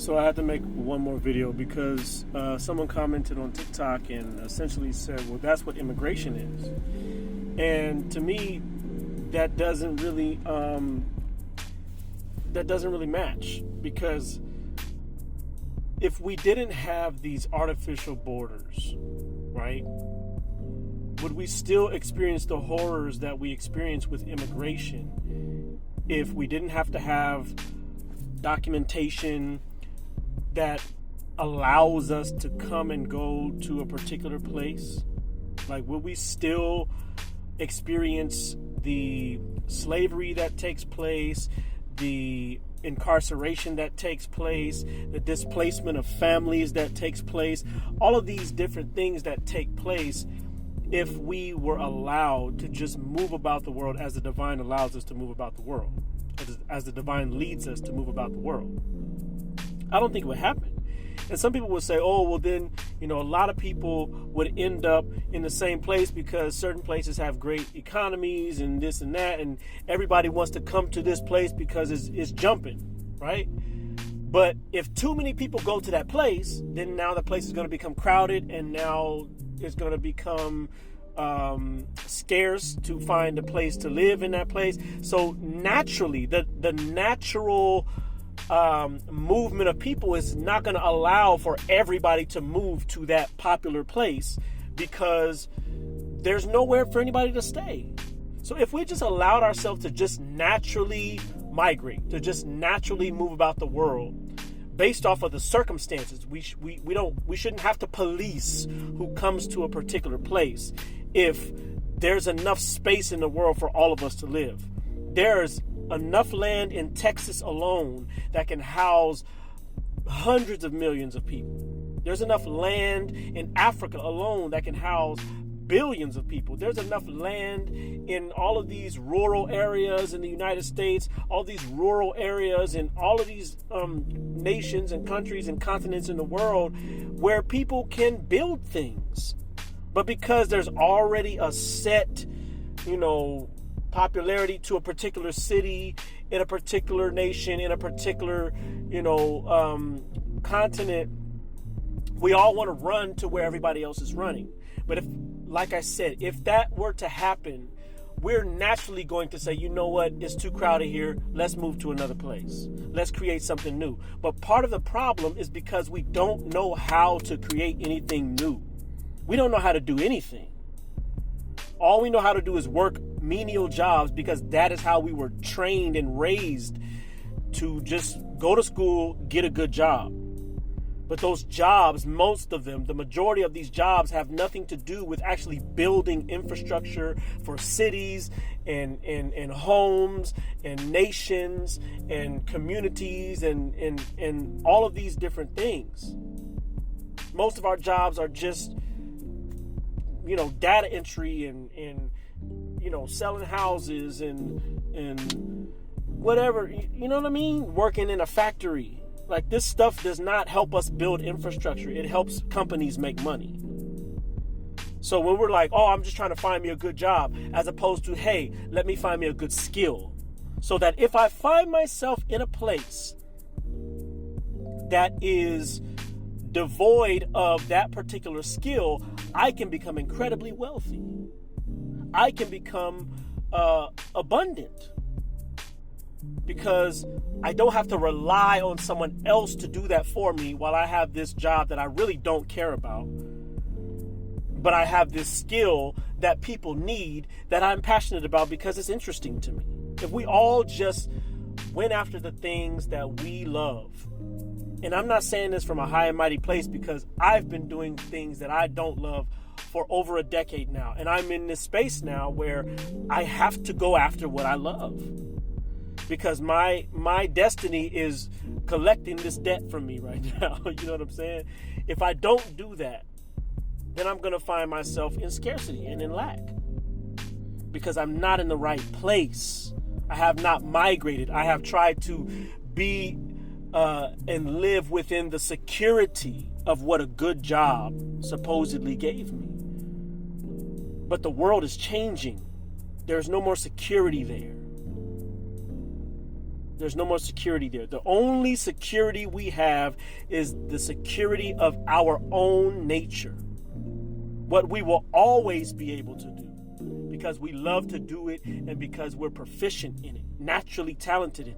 So I had to make one more video because someone commented on TikTok and essentially said, well, that's what immigration is. And to me, that doesn't really match, because if we didn't have these artificial borders, right, would we still experience the horrors that we experience with immigration if we didn't have to have documentation that allows us to come and go to a particular place? Like, will we still experience the slavery that takes place, the incarceration that takes place, the displacement of families that takes place, all of these different things that take place if we were allowed to just move about the world as the divine allows us to move about the world, as the divine leads us to move about the world? I don't think it would happen. And some people would say, oh, well then, a lot of people would end up in the same place because certain places have great economies and this and that, and everybody wants to come to this place because it's jumping, right? But if too many people go to that place, then now the place is going to become crowded, and now it's going to become scarce to find a place to live in that place. So naturally, the natural movement of people is not going to allow for everybody to move to that popular place, because there's nowhere for anybody to stay. So if we just allowed ourselves to just naturally migrate, to just naturally move about the world based off of the circumstances, we shouldn't have to police who comes to a particular place if there's enough space in the world for all of us to live. There's enough land in Texas alone that can house hundreds of millions of people. There's enough land in Africa alone that can house billions of people. There's enough land in all of these rural areas in the United States, all these rural areas in all of these nations and countries and continents in the world where people can build things. But because there's already a set, popularity to a particular city, in a particular nation, in a particular, continent, we all want to run to where everybody else is running. But if, like I said, if that were to happen, we're naturally going to say, you know what, it's too crowded here, let's move to another place. Let's create something new. But part of the problem is because we don't know how to create anything new. We don't know how to do anything. All we know how to do is work menial jobs, because that is how we were trained and raised, to just go to school, get a good job. But those jobs, most of them, the majority of these jobs have nothing to do with actually building infrastructure for cities and homes and nations and communities and all of these different things. Most of our jobs are just, data entry and selling houses and whatever, you know what I mean? Working in a factory. Like, this stuff does not help us build infrastructure. It helps companies make money. So when we're like, oh, I'm just trying to find me a good job, as opposed to, hey, let me find me a good skill, so that if I find myself in a place that is devoid of that particular skill, I can become incredibly wealthy. I can become abundant, because I don't have to rely on someone else to do that for me while I have this job that I really don't care about. But I have this skill that people need, that I'm passionate about because it's interesting to me. If we all just went after the things that we love, and I'm not saying this from a high and mighty place, because I've been doing things that I don't love for over a decade now. And I'm in this space now where I have to go after what I love, because my destiny is collecting this debt from me right now. You know what I'm saying? If I don't do that, then I'm going to find myself in scarcity and in lack, because I'm not in the right place. I have not migrated. I have tried to be and live within the security of what a good job supposedly gave me. But the world is changing. There's no more security there. There's no more security there. The only security we have is the security of our own nature. What we will always be able to do because we love to do it and because we're proficient in it, naturally talented in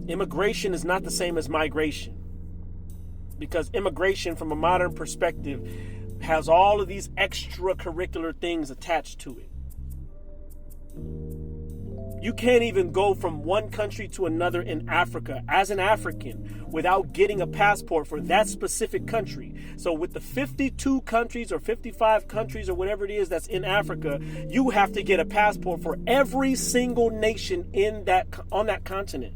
it. Immigration is not the same as migration, because immigration from a modern perspective has all of these extracurricular things attached to it. You can't even go from one country to another in Africa as an African without getting a passport for that specific country. So with the 52 countries or 55 countries or whatever it is that's in Africa, you have to get a passport for every single nation on that continent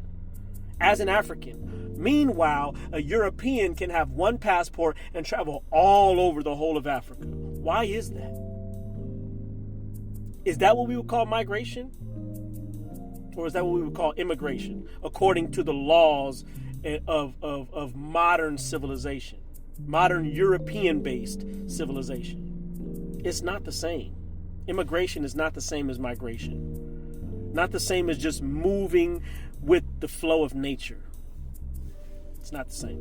as an African. Meanwhile, a European can have one passport and travel all over the whole of Africa. Why is that? Is that what we would call migration? Or is that what we would call immigration, according to the laws of modern civilization, modern European-based civilization? It's not the same. Immigration is not the same as migration. Not the same as just moving with the flow of nature. It's not the same.